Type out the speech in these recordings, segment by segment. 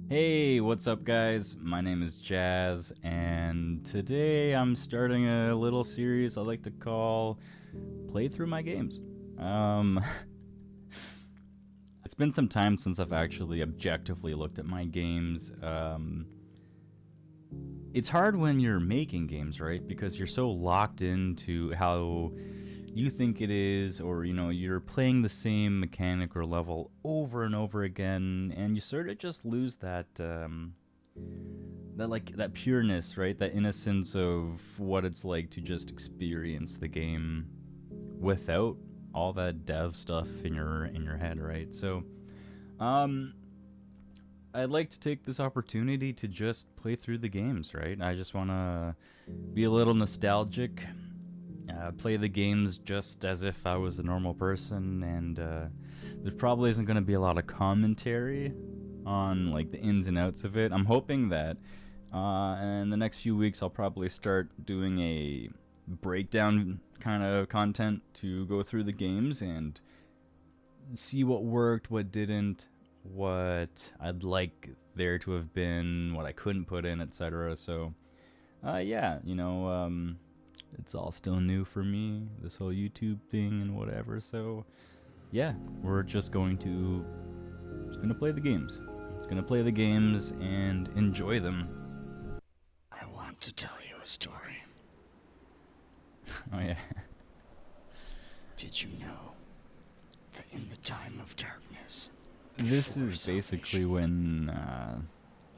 Hey, what's up, guys? My name is Jazz, and today I'm starting a little series I like to call Play Through My Games. Um, it's been some time since I've actually objectively looked at my games. It's hard when you're making games, right? Because you're so locked into how you think it is, or you're playing the same mechanic or level over and over again, and you sort of just lose that pureness, right? That innocence of what it's like to just experience the game without all that dev stuff in your head, right? So, um, I'd like to take this opportunity to just play through the games, right? I just want to be a little nostalgic, play the games just as if I was a normal person, and there probably isn't going to be a lot of commentary on like the ins and outs of it. I'm hoping that in the next few weeks I'll probably start doing a breakdown kind of content to go through the games and see what worked, what didn't, what I'd like there to have been, what I couldn't put in, etc. So, yeah, it's all still new for me, this whole YouTube thing and whatever. So, yeah, we're just gonna play the games. Just gonna play the games and enjoy them. I want to tell you a story. Oh yeah. Did you know that in the time of darkness, This is basically when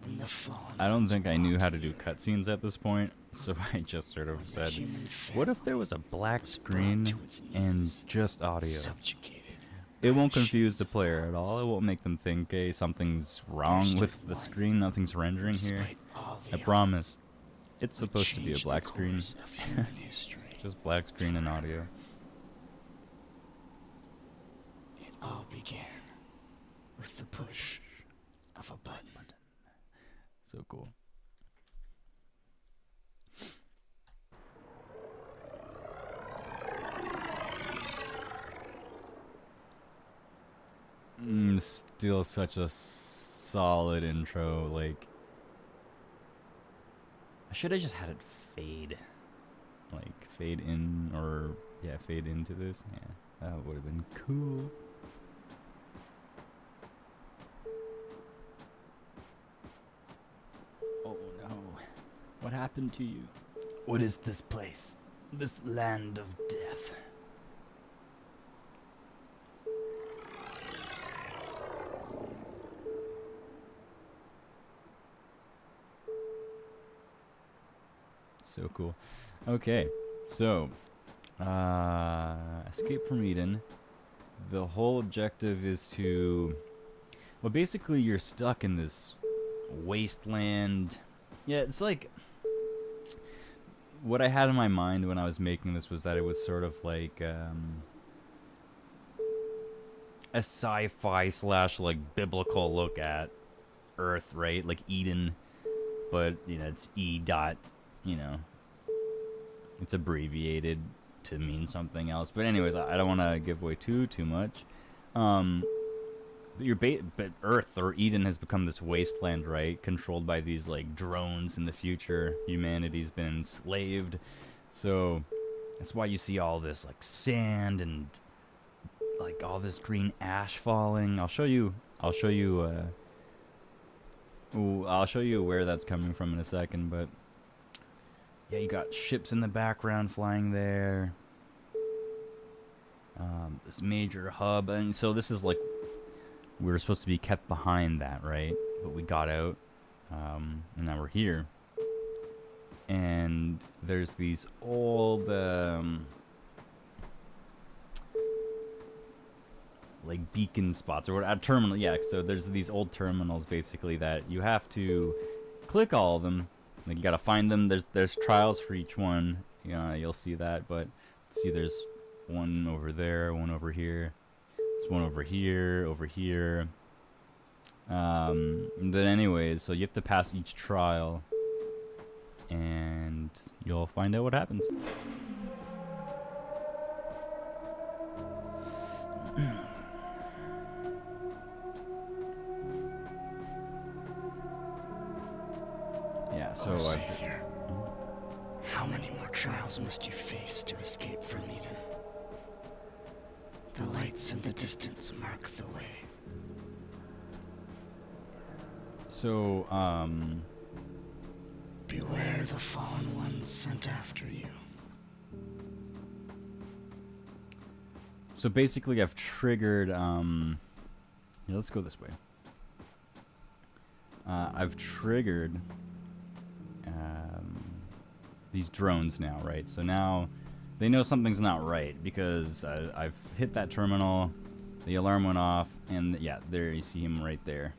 when the fallen I don't ones think I knew how walked to do here, cutscenes at this point, so I just sort when of the said, human what if family there was a black was brought screen to its and knees, just audio? subjugated It by won't confuse machines the of player at all. It violence, won't make them think, hey, something's there wrong stood with the one screen, nothing's who, rendering here. despite all I the odds, promise. It's would supposed to be a change the black screen. course of human history Just black screen and audio. forever. It all began with the push of a button. So cool. Still such a solid intro. Like, I should have just had it fade. Like, fade in, or, yeah, fade into this. Yeah, that would have been cool. Oh no. What happened to you? What is this place? This land of death? So cool. Okay, so escape from Eden. The whole objective is to, well, basically you're stuck in this wasteland. Yeah, it's like what I had in my mind when I was making this was that it was sort of like a sci-fi slash like biblical look at Earth, right? Like Eden, but it's E dot, you know, it's abbreviated to mean something else. But anyways, I don't want to give away too much. But Earth or Eden has become this wasteland, right? Controlled by these like drones in the future. Humanity's been enslaved, so that's why you see all this like sand and like all this green ash falling. I'll show you. I'll show you. I'll show you where that's coming from in a second. But yeah, you got ships in the background flying there. This major hub, and so this is like we were supposed to be kept behind that, right? But we got out, and now we're here. And there's these old, like beacon spots or what? Terminal, yeah. So there's these old terminals basically that you have to click all of them. Like you gotta find them. There's trials for each one. You'll see that. But see, there's one over there, one over here. There's one over here, over here. But anyways, so you have to pass each trial, and you'll find out what happens. Yeah, so Oh, I've... Savior, how many more trials must you face to escape from E.D.E.N? The lights in the distance mark the way. So, Beware the fallen ones sent after you. so basically I've triggered, yeah, let's go this way. I've triggered these drones now, right? So now they know something's not right because I've hit that terminal, the alarm went off, and yeah, there you see him right there.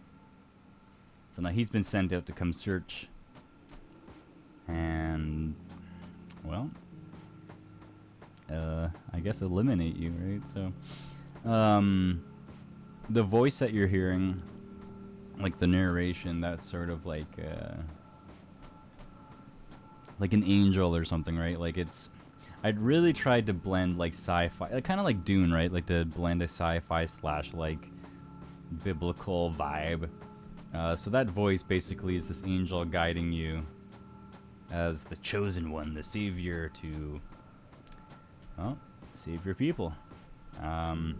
So now he's been sent out to come search and, well, I guess eliminate you, right? So, the voice that you're hearing, like the narration, that's sort of like an angel or something, right? Like it's, I'd really tried to blend like sci-fi, like, kind of like Dune, right? Like to blend a sci-fi slash like biblical vibe. So that voice basically is this angel guiding you as the chosen one, the savior to, well, save your people. God,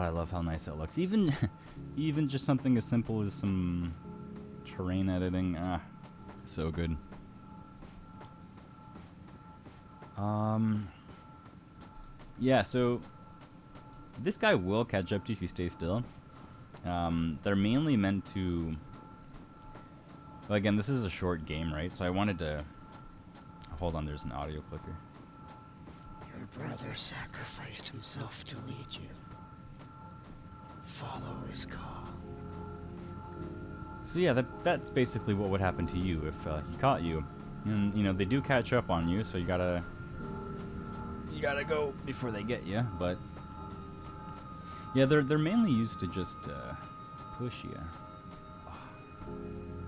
I love how nice that looks. Even just something as simple as some terrain editing. So good. Yeah, so this guy will catch up to you if you stay still. They're mainly meant to... Well, again, this is a short game, right? So I wanted to... Hold on, there's an audio clicker. Your brother sacrificed himself to lead you. Follow his call. So yeah, that's basically what would happen to you if he caught you. And, you know, they do catch up on you, so you gotta go before they get you, but... Yeah, they're mainly used to just push you. Oh,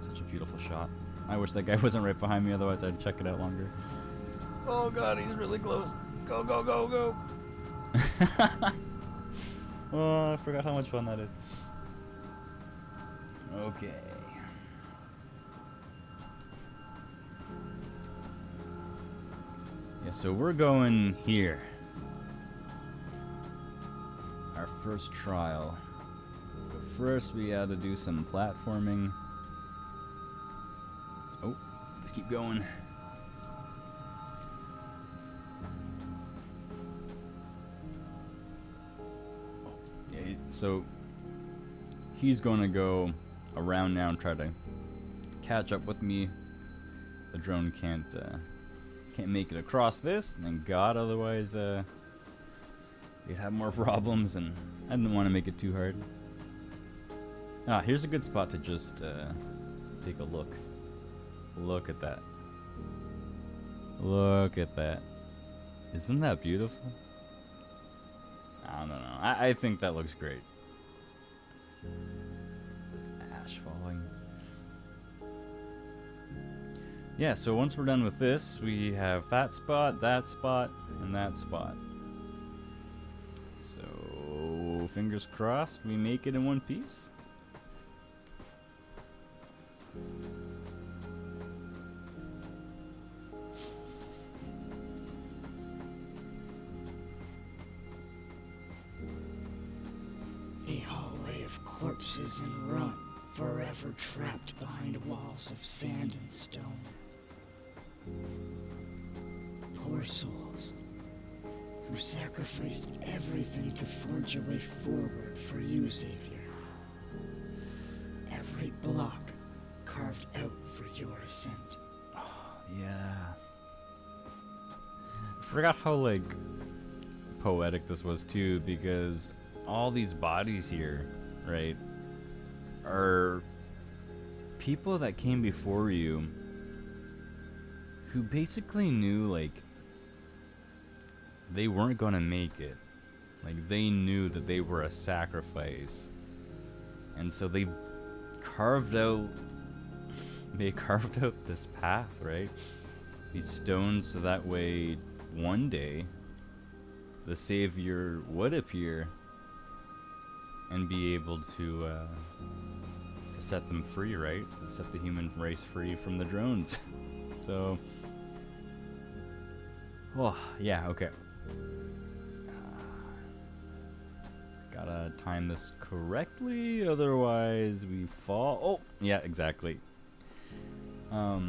such a beautiful shot. I wish that guy wasn't right behind me, otherwise I'd check it out longer. Oh god, he's really close. Go, go, go, go! Oh, I forgot how much fun that is. Okay. Yeah, so we're going here. Our first trial. But first we had to do some platforming. Oh, let's keep going. Yeah, so he's going to go around now and try to catch up with me. The drone can't make it across this, thank God, otherwise we'd have more problems, and I didn't want to make it too hard. Ah, here's a good spot to just take a look. Look at that. Look at that. Isn't that beautiful? I don't know. I think that looks great. This ash falling. Yeah, so once we're done with this, we have that spot, and that spot. So, fingers crossed, we make it in one piece. A hallway of corpses and rot, forever trapped behind walls of sand and stone. Poor souls, who sacrificed everything to forge a way forward for you, Savior. Every block carved out for your ascent. Yeah. I forgot how, like, poetic this was, too, because all these bodies here, right, are people that came before you who basically knew, like, they weren't gonna make it. Like, they knew that they were a sacrifice. And so they carved out this path, right? These stones, so that way one day the savior would appear and be able to to set them free, right? To set the human race free from the drones. So, oh yeah, okay. Gotta time this correctly, otherwise we fall. Oh, yeah, exactly. All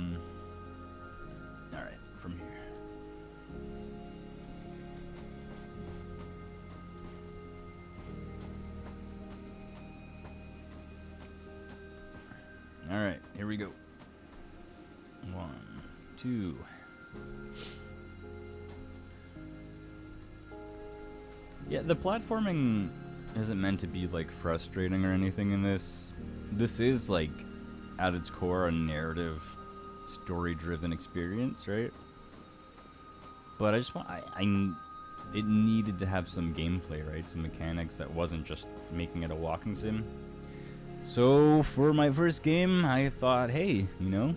right, from here. All right, here we go. 1, 2. Yeah, the platforming isn't meant to be like frustrating or anything in this. This is like at its core a narrative, story-driven experience, right? But I just want it needed to have some gameplay, right? Some mechanics that wasn't just making it a walking sim. So for my first game, I thought, hey, you know,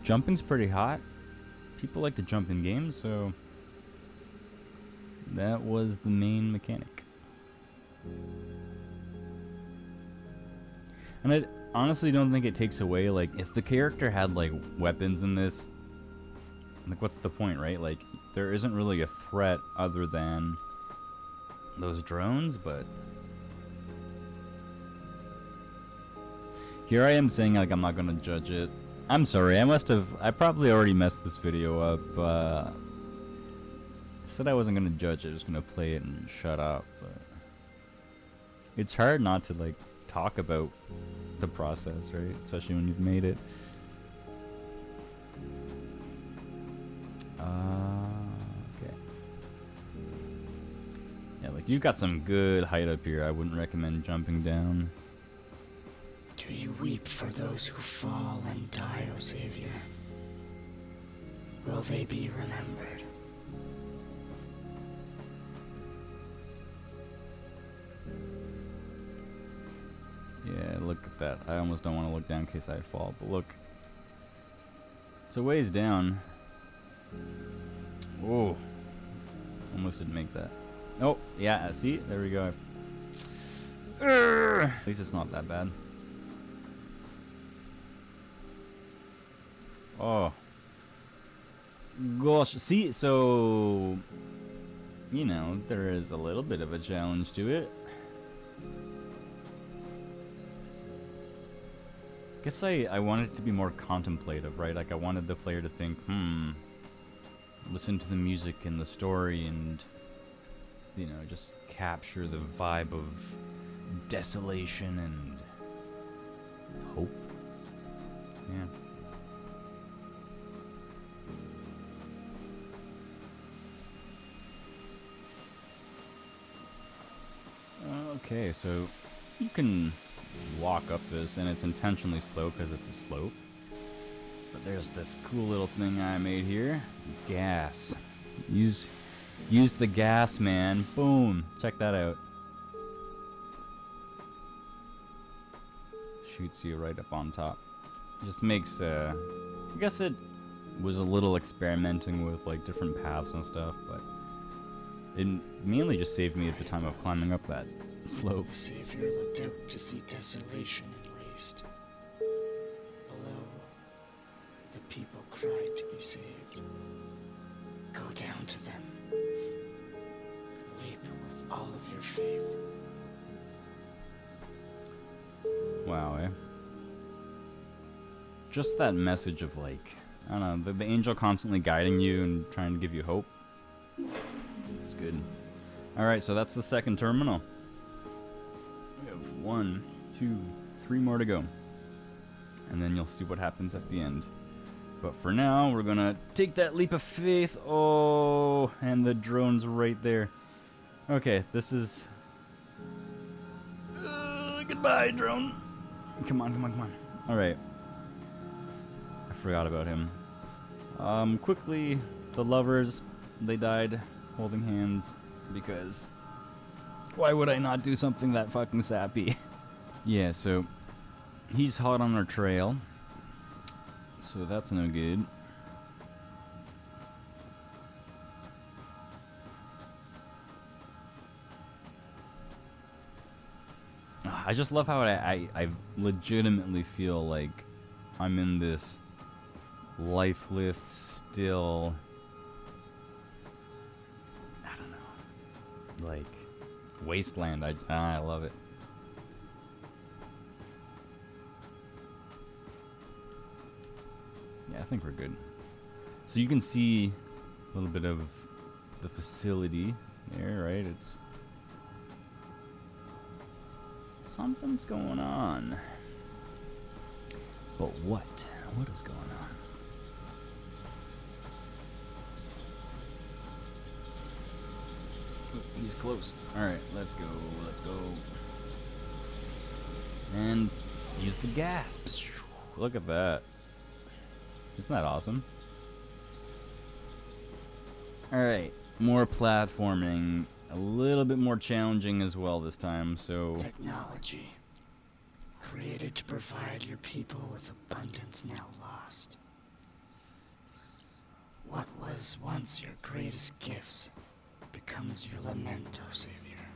jumping's pretty hot. People like to jump in games, so that was the main mechanic. And I honestly don't think it takes away, like, if the character had, like, weapons in this, like, what's the point, right? Like, there isn't really a threat other than those drones, but here I am saying, like, I'm not gonna judge it. I'm sorry, I probably already messed this video up. I said I wasn't gonna judge it, I was gonna play it and shut up, but it's hard not to, like, talk about the process, right? Especially when you've made it. Okay. Yeah, like, you've got some good height up here. I wouldn't recommend jumping down. Do you weep for those who fall and die, O Savior? Will they be remembered? Yeah, look at that. I almost don't want to look down in case I fall, but look. It's a ways down. Whoa. Almost didn't make that. Oh, yeah, see? There we go. At least it's not that bad. Oh. Gosh, see, so, you know, there is a little bit of a challenge to it. Guess I wanted it to be more contemplative, right? Like, I wanted the player to think, listen to the music and the story and, you know, just capture the vibe of desolation and hope. Yeah. Okay, so you can walk up this, and it's intentionally slow because it's a slope. But there's this cool little thing I made here. Gas. Use the gas, man. Boom. Check that out. Shoots you right up on top. Just makes, I guess it was a little experimenting with, like, different paths and stuff, but it mainly just saved me at the time of climbing up that slope. The Savior looked out to see desolation and waste. Below, the people cried to be saved. Go down to them. Weep with all of your faith. Wow, eh? Just that message of, like, I don't know, the angel constantly guiding you and trying to give you hope. It's good. Alright, so that's the second terminal. We have 1, 2, 3 more to go. And then you'll see what happens at the end. But for now, we're gonna take that leap of faith. Oh, and the drone's right there. Okay, this is... goodbye, drone. Come on, come on, come on. Alright. I forgot about him. Quickly, the lovers, they died holding hands because why would I not do something that fucking sappy? Yeah, so he's hot on our trail, so that's no good. I just love how I legitimately feel like I'm in this lifeless, still, I don't know, like wasteland. I love it. Yeah, I think we're good. So you can see a little bit of the facility there, right? It's something's going on. But what? What is going on? Oh, he's close. Alright, let's go. Let's go. And use the gas. Look at that. Isn't that awesome? Alright, more platforming. A little bit more challenging as well this time, so... Technology. Created to provide your people with abundance now lost. What was once your greatest gifts becomes your lamento, Savior.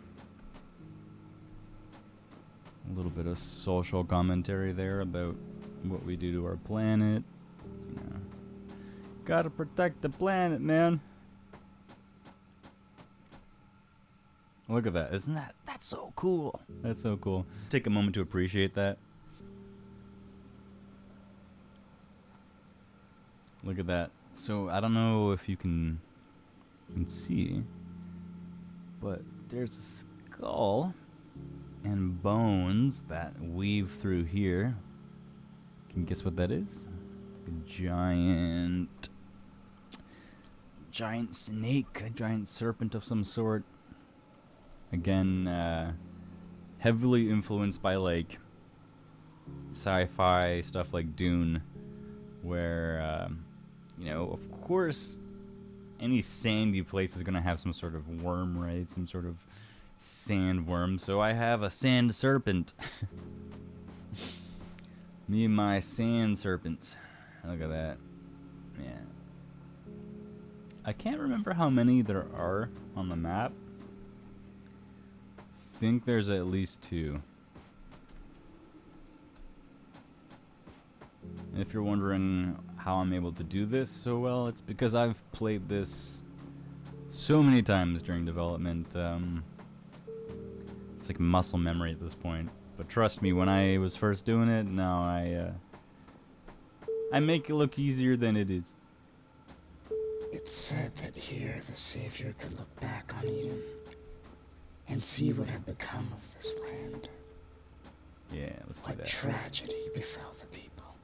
A little bit of social commentary there about what we do to our planet. You know, gotta protect the planet, man. Look at that. Isn't that's so cool. That's so cool. Take a moment to appreciate that. Look at that. So I don't know if you can see, but there's a skull and bones that weave through here. Can you guess what that is? It's like a giant snake, a giant serpent of some sort. Again, heavily influenced by like sci-fi stuff like Dune, where you know, of course, any sandy place is gonna have some sort of worm, right? Some sort of sandworm. So I have a sand serpent. Me and my sand serpent. Look at that. Yeah. I can't remember how many there are on the map. I think there's at least 2. And if you're wondering how I'm able to do this so well, it's because I've played this so many times during development. It's like muscle memory at this point. But trust me, when I was first doing it, now I make it look easier than it is. It's said that here the Savior could look back on Eden and see what had become of this land. Yeah, let's do What that. tragedy befell the people.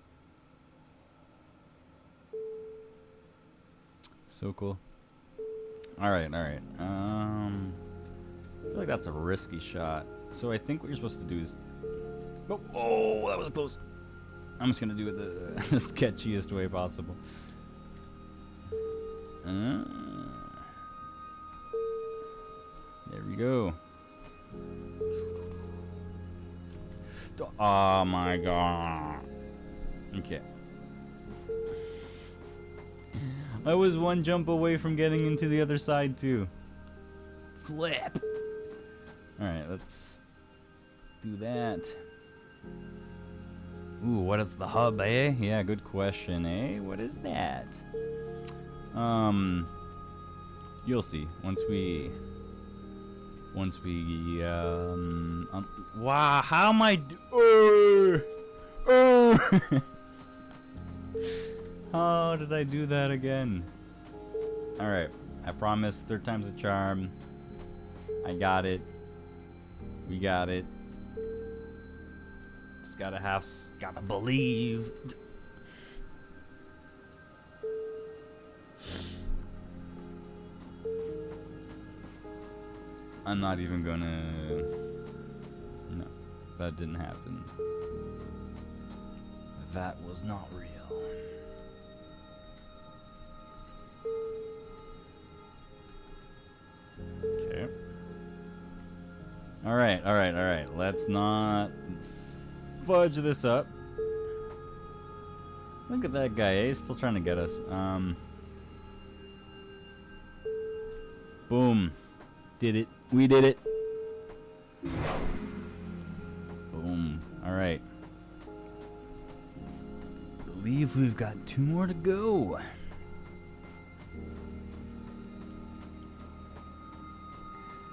So cool. Alright, alright. I feel like that's a risky shot. So I think what you're supposed to do is... Oh, that was close. I'm just gonna do it the sketchiest way possible. There we go. Oh my god. Okay. I was one jump away from getting into the other side too. Flip. Alright, let's do that. Ooh, what is the hub, eh? Yeah, good question, eh? What is that? You'll see once we wow, how am I how did I do that again? Alright, I promise, 3rd time's a charm. I got it. We got it. Just gotta believe. I'm not even gonna... No, that didn't happen. That was not real. Okay. Alright, alright, alright. Let's not fudge this up. Look at that guy, eh? He's still trying to get us. Boom. Did it. We did it. Alright. Believe we've got 2 more to go.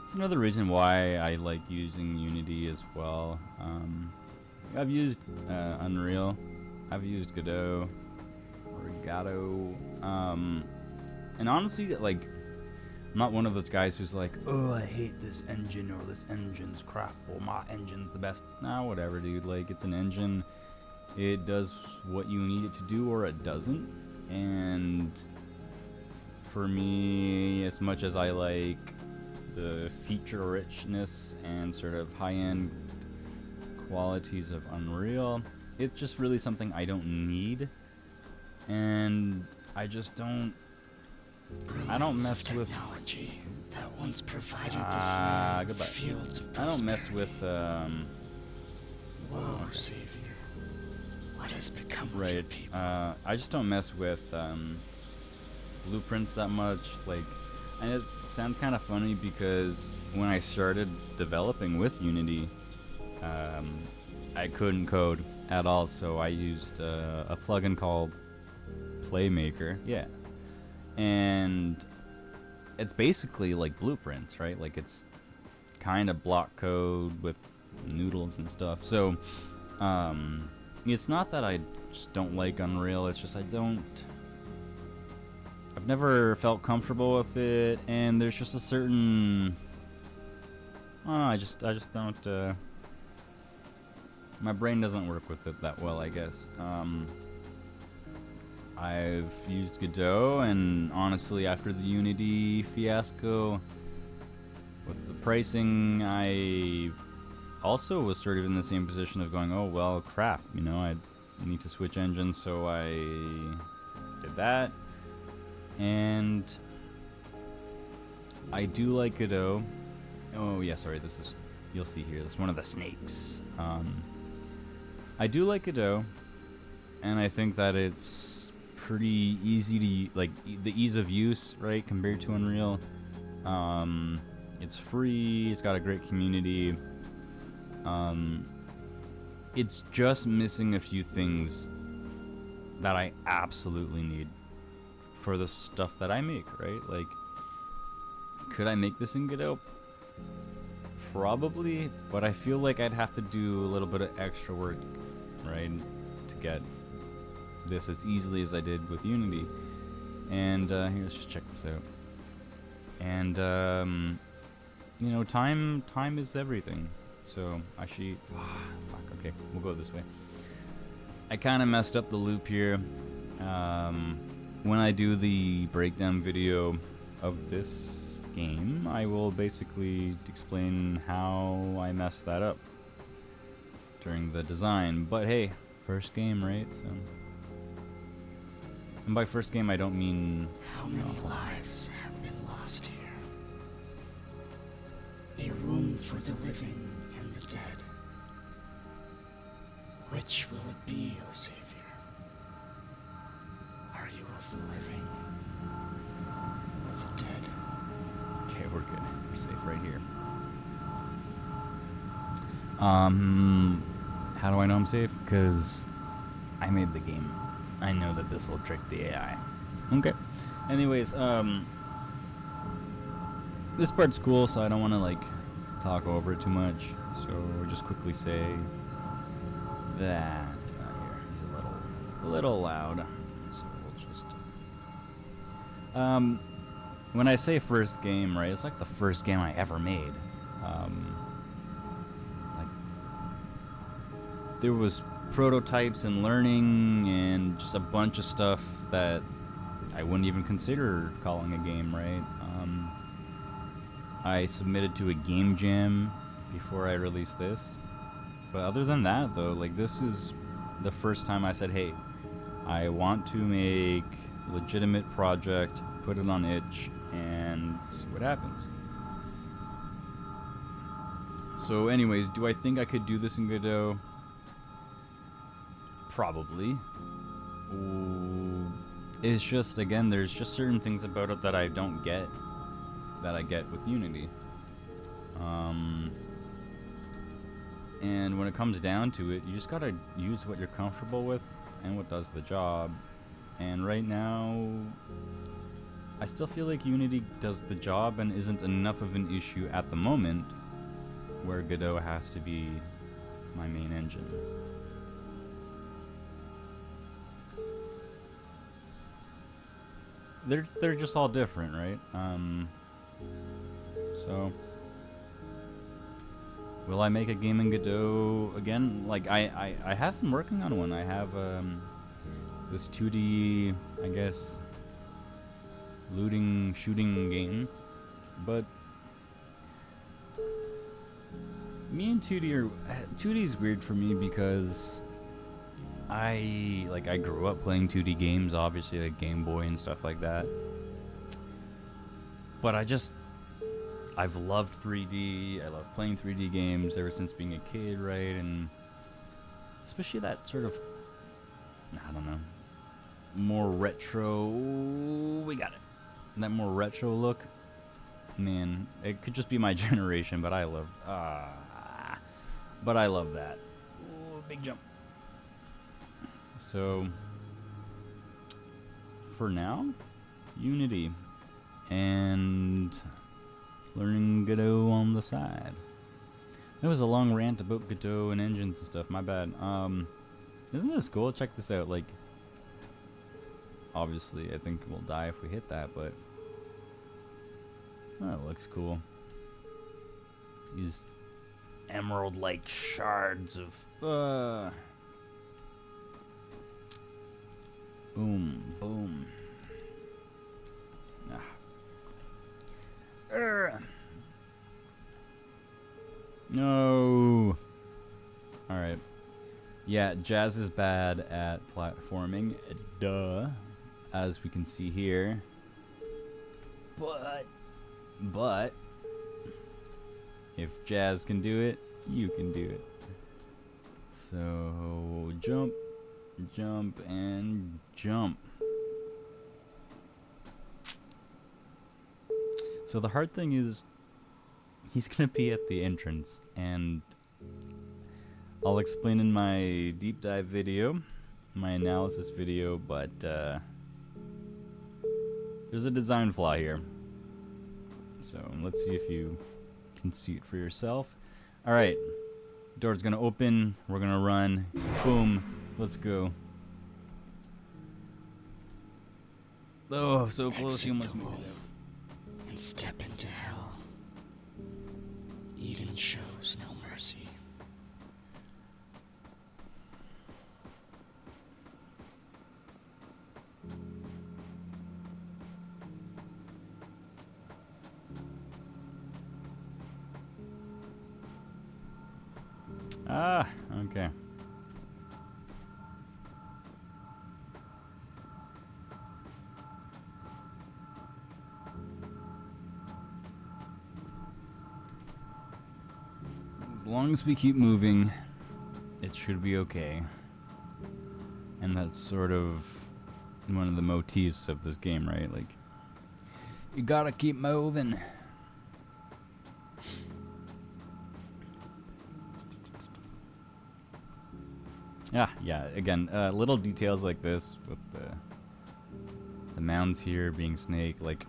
It's another reason why I like using Unity as well. I've used Unreal. I've used Godot. Regato. And honestly, like, I'm not one of those guys who's like, oh, I hate this engine, or this engine's crap, or my engine's the best. Nah, whatever, dude. Like, it's an engine. It does what you need it to do, or it doesn't. And for me, as much as I like the feature richness and sort of high-end qualities of Unreal, it's just really something I don't need. And I just don't... I don't mess with technology that once provided goodbye. fields of I don't mess with Whoa, Savior. What has become of your people? I just don't mess with blueprints that much. Like, and it sounds kind of funny because when I started developing with Unity, I couldn't code at all, so I used a plugin called Playmaker. Yeah. And it's basically like blueprints, right? Like, it's kind of block code with noodles and stuff. So it's not that I just don't like Unreal, it's just I've never felt comfortable with it, and there's just a certain I just don't my brain doesn't work with it that well, I guess. I've used Godot, and honestly, after the Unity fiasco with the pricing, I also was sort of in the same position of going, oh, well, crap, you know, I need to switch engines, so I did that. And I do like Godot. Oh, yeah, sorry, this is, you'll see here, this is one of the snakes. I do like Godot, and I think that it's pretty easy to, like, the ease of use, right, compared to Unreal. It's free, it's got a great community. It's just missing a few things that I absolutely need for the stuff that I make, right? Like, could I make this in Godot? Probably, but I feel like I'd have to do a little bit of extra work, right, to get this as easily as I did with Unity. And here, let's just check this out. And you know, time is everything. So actually, fuck. Okay, we'll go this way. I kind of messed up the loop here. When I do the breakdown video of this game, I will basically explain how I messed that up during the design. But hey, first game, right? So. And by first game, I don't mean... How many lives have been lost here? A room for the living and the dead. Which will it be, O Savior? Are you of the living or the dead? Okay, we're good. We're safe right here. How do I know I'm safe? Because I made the game. I know that this will trick the AI. Okay. Anyways, this part's cool, so I don't want to, like, talk over it too much. So we'll just quickly say that here, he's a little loud. So we'll just when I say first game, right, it's like the first game I ever made. Like, there was prototypes and learning and just a bunch of stuff that I wouldn't even consider calling a game, right? I submitted to a game jam before I released this. But other than that, though, like, this is the first time I said, hey, I want to make a legitimate project, put it on itch, and see what happens. So anyways, do I think I could do this in Godot? Probably. Ooh. It's just, again, there's just certain things about it that I don't get that I get with Unity. And when it comes down to it, you just gotta use what you're comfortable with and what does the job. And right now, I still feel like Unity does the job and isn't enough of an issue at the moment where Godot has to be my main engine. They're just all different, right? So will I make a game in Godot again? Like I have been working on one. I have this 2D, I guess, looting shooting game, but me and 2D is weird for me because I grew up playing 2D games, obviously like Game Boy and stuff like that. But I've loved 3D. I love playing 3D games ever since being a kid, right? And especially that sort of, I don't know, more retro. We got it. That more retro look. Man, it could just be my generation, but I love that. Ooh, big jump. So for now, Unity and learning Godot on the side. That was a long rant about Godot and engines and stuff. My bad. Isn't this cool? Check this out. Like, obviously, I think we'll die if we hit that, but that looks cool. These emerald-like shards of boom, boom. No. Alright. Yeah, Jazz is bad at platforming. Duh. As we can see here. But if Jazz can do it, you can do it. So jump, jump, and jump. So the hard thing is, he's gonna be at the entrance, and I'll explain in my deep dive video, my analysis video, but there's a design flaw here. So let's see if you can see it for yourself. Alright, door's gonna open, we're gonna run, boom, let's go. Oh, so close, you almost made it out. And step into hell. E.D.E.N shows no mercy. Ah, okay. As long as we keep moving, it should be okay. And that's sort of one of the motifs of this game, right? Like, you gotta keep moving. Yeah, again, little details like this with the mounds here being snake, like,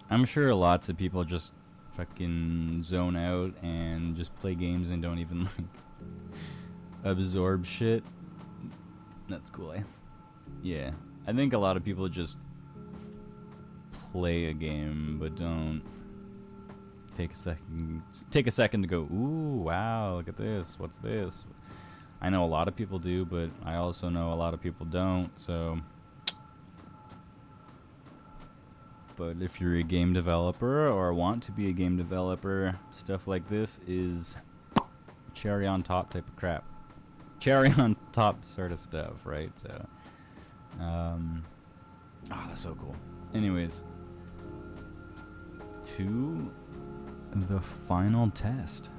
I'm sure lots of people just fucking zone out and just play games and don't even, like, absorb shit. That's cool, eh? Yeah, I think a lot of people just play a game but don't take a second to go, ooh, wow, look at this, what's this? I know a lot of people do, but I also know a lot of people don't, so. But if you're a game developer or want to be a game developer, stuff like this is cherry on top type of crap. Cherry on top sort of stuff, right? So, that's so cool. Anyways, to the final test.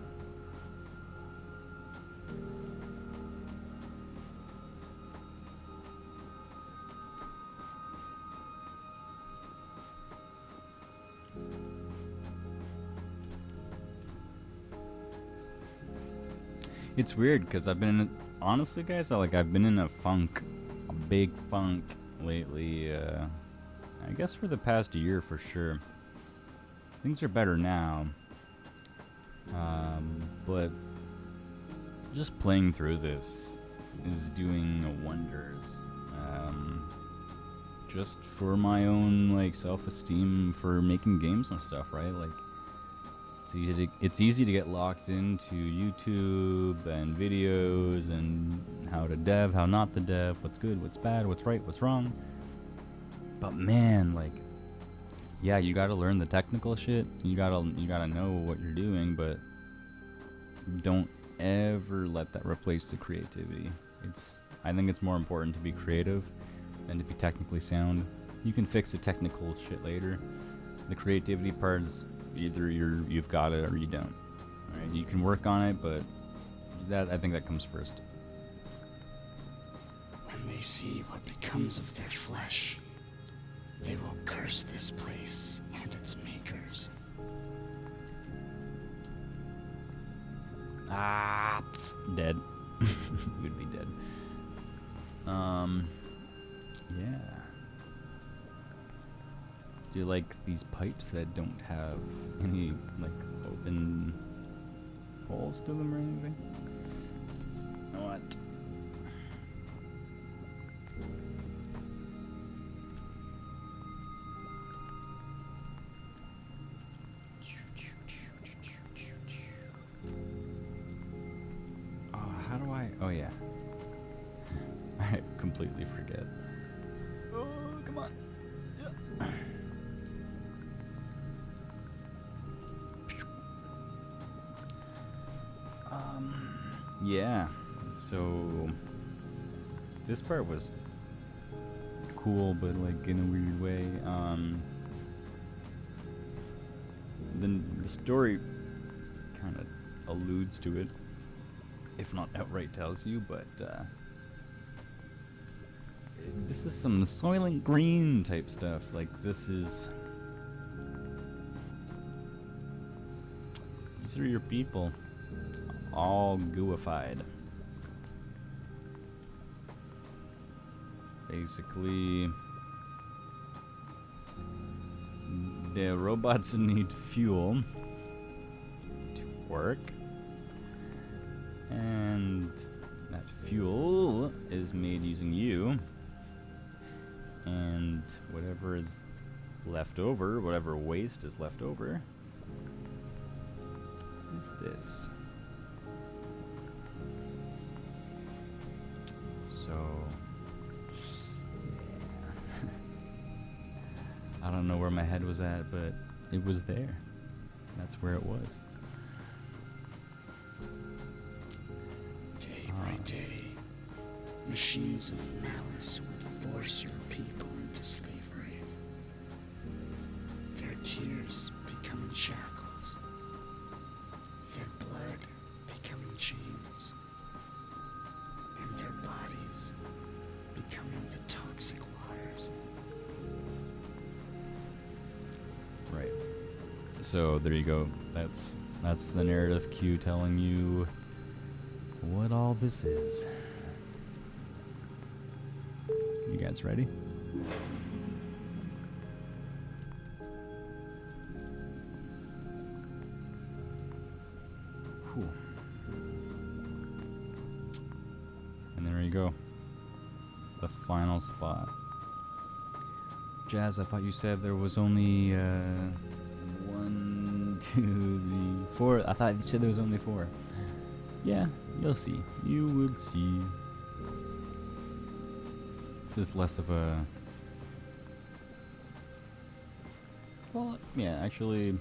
It's weird because I've been honestly, guys. I've been in a funk, a big funk lately. I guess for the past year for sure. Things are better now, but just playing through this is doing wonders. Just for my own like self-esteem for making games and stuff, right? Like it's easy to get locked into YouTube and videos and how to dev, how not to dev, what's good, what's bad, what's right, what's wrong. But man, like, yeah, you gotta learn the technical shit. You gotta know what you're doing, but don't ever let that replace the creativity. I think it's more important to be creative than to be technically sound. You can fix the technical shit later. The creativity part is either you've got it or you don't. All right, you can work on it, but I think that comes first. When they see what becomes of their flesh, they will curse this place and its makers. Dead. Would be dead. Yeah. Do you like these pipes that don't have any like open holes to them or anything? What? How do I? Oh yeah. I completely forget. Oh, come on. Yeah. Yeah. So this part was cool, but like in a weird way. Then the story kind of alludes to it, if not outright tells you, but this is some Soylent Green type stuff. Like these are your people, all gooified. Basically, the robots need fuel to work, and that fuel is made using you, and whatever is left over, whatever waste is left over, is this. So, yeah. I don't know where my head was at, but it was there. That's where it was. Day by day, machines of malice would force your people into slavery. Their tears becoming shackles, their blood becoming chains, and their bodies becoming the toxic waters. Right. So there you go. That's the narrative cue telling you what all this is. You guys ready? Whew. And there you go. The final spot. Jazz, I thought you said there was only 1, 2, 3, 4. I thought you said there was only 4. Yeah, you'll see. You will see. This is less of a... Well, yeah, actually,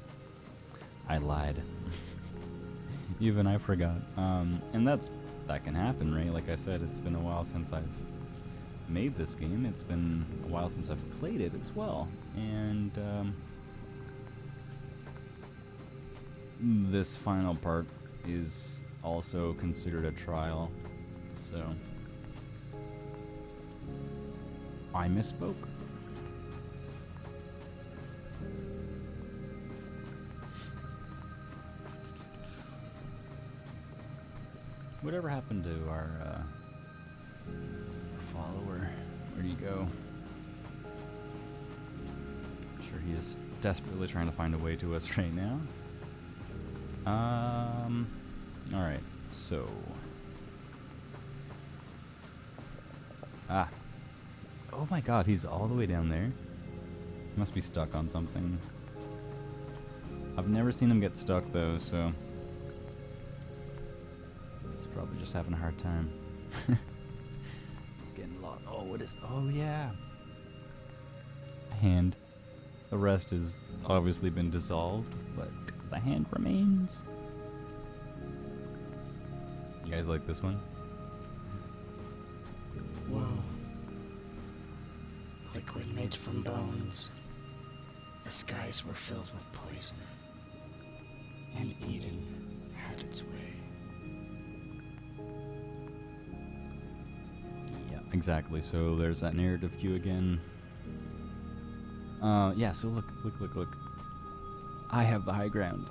I lied. Even I forgot. And that can happen, right? Like I said, it's been a while since I've made this game. It's been a while since I've played it as well. And this final part is also considered a trial. So I misspoke. Whatever happened to our follower? Where'd he go? I'm sure he is desperately trying to find a way to us right now. Alright, so. Ah. Oh my god, he's all the way down there. Must be stuck on something. I've never seen him get stuck though, so. He's probably just having a hard time. He's getting lost. Oh, what is. Oh, yeah. A hand. The rest has obviously been dissolved, but the hand remains. You guys like this one? Whoa. Liquid made from bones. The skies were filled with poison. And Eden had its way. Yeah, exactly. So there's that narrative cue again. Yeah, so look. I have the high ground.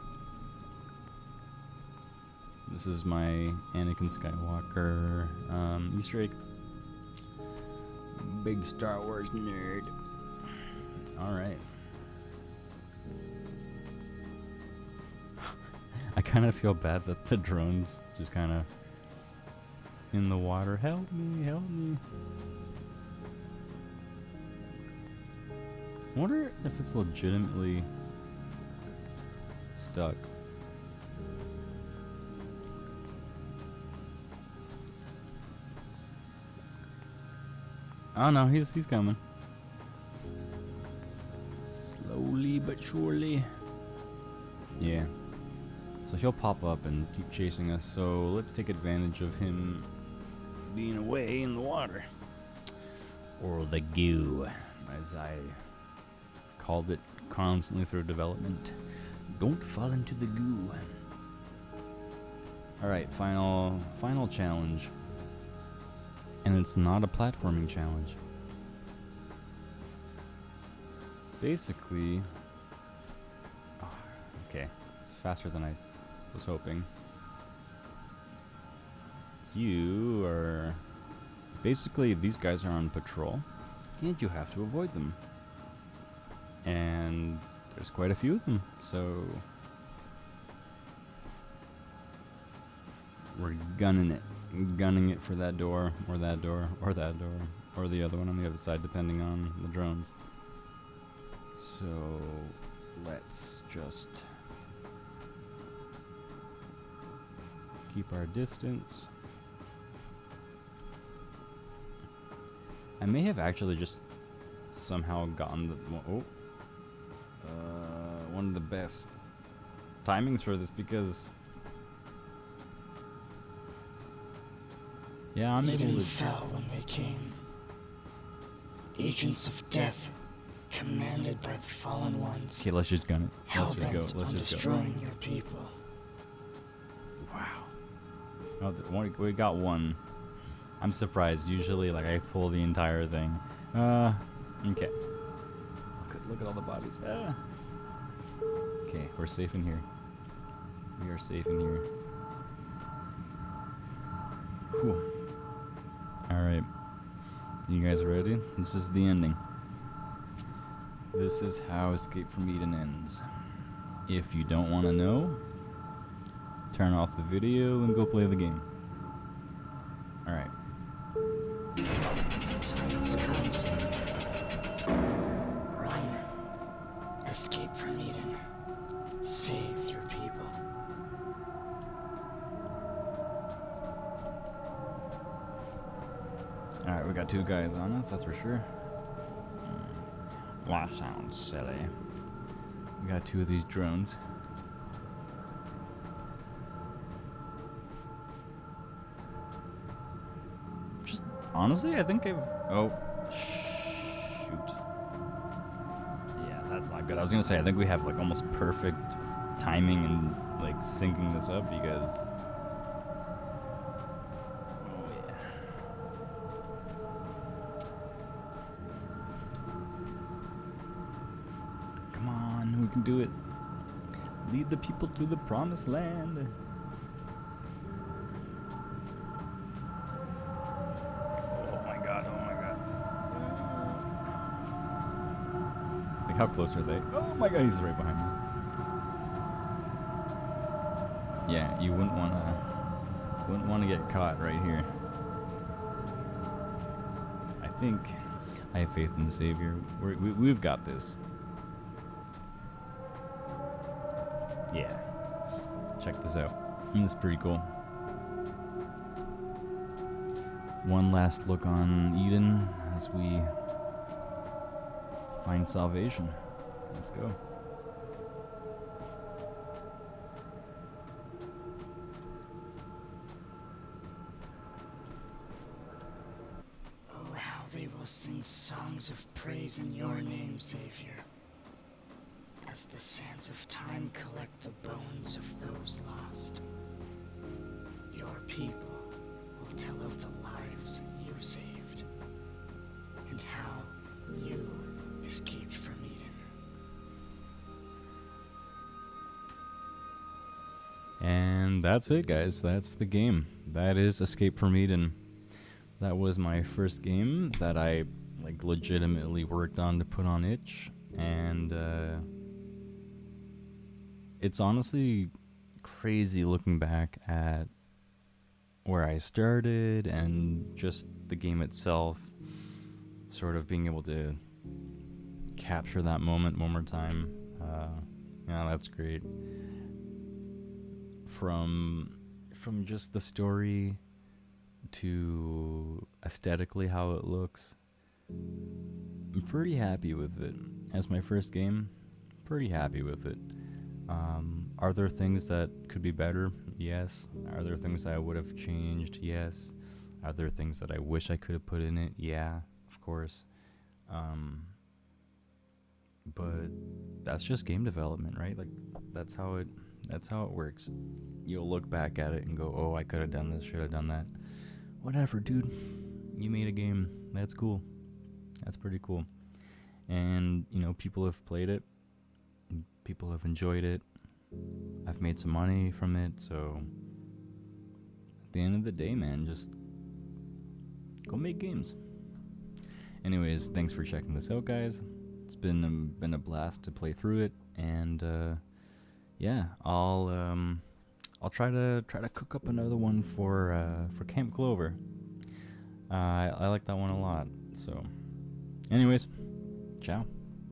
This is my Anakin Skywalker Easter egg. Big Star Wars nerd. Alright. I kind of feel bad that the drone's just kind of in the water. Help me, help me. I wonder if it's legitimately stuck. Oh no, he's coming. Slowly but surely. Yeah. So he'll pop up and keep chasing us, so let's take advantage of him being away in the water. Or the goo, as I called it constantly through development. Don't fall into the goo. Alright, final challenge. And it's not a platforming challenge. Basically... Oh, okay, it's faster than I was hoping. You are... Basically, these guys are on patrol, and you have to avoid them. And there's quite a few of them, so... We're gunning it for that door, or that door, or that door, or the other one on the other side, depending on the drones. So let's just keep our distance. I may have actually just somehow gotten the one of the best timings for this, because yeah, I'm able Eden to. fell when they came. Agents of death, commanded by the fallen ones, Okay, let's just gun it. Let's just go. hell-bent Let's on just go. destroying your people. Wow. Oh, we got one. I'm surprised. Usually, like, I pull the entire thing. Okay. Look at all the bodies. Okay, we're safe in here. We are safe in here. Whew. Alright. You guys ready? This is the ending. This is how Escape from Eden ends. If you don't want to know, turn off the video and go play the game. Alright. Times comes. Run. Escape from Eden. Save your people. Alright, we got two guys on us, that's for sure. That sounds silly. We got two of these drones. Just honestly, I think I've. Oh, shoot. Yeah, that's not good. I was gonna say, I think we have like almost perfect timing and like syncing this up, because. Oh, yeah. Come on, we can do it. Lead the people to the promised land. how close are they? Oh my god, he's right behind me. Yeah, you wouldn't want to get caught right here. I think I have faith in the Savior. We've got this. Yeah. Check this out. This is pretty cool. One last look on Eden as we find salvation. Let's go. Oh, how they will sing songs of praise in your name, Savior, as the sands of time collect the bones of those lost. Your people will tell of the lives you saved, and how you escaped from Eden. And that's it, guys. That's the game. That is Escape from Eden. That was my first game that I legitimately worked on to put on itch, and it's honestly crazy looking back at where I started and just the game itself, sort of being able to capture that moment one more time. Yeah, that's great. From just the story to aesthetically how it looks, I'm pretty happy with it. As my first game, pretty happy with it. Are there things that could be better? Yes. Are there things that I would have changed? Yes. Are there things that I wish I could have put in it? Yeah, of course. But that's just game development, right? Like that's how it works. You'll look back at it and go, "Oh, I could have done this, should have done that." Whatever, dude. You made a game. That's cool. That's pretty cool. And, people have played it. People have enjoyed it. I've made some money from it, so at the end of the day, man, just go make games. Anyways, thanks for checking this out, guys. It's been a blast to play through it, and yeah, I'll try to cook up another one for Camp Clover. I like that one a lot. So, anyways, ciao.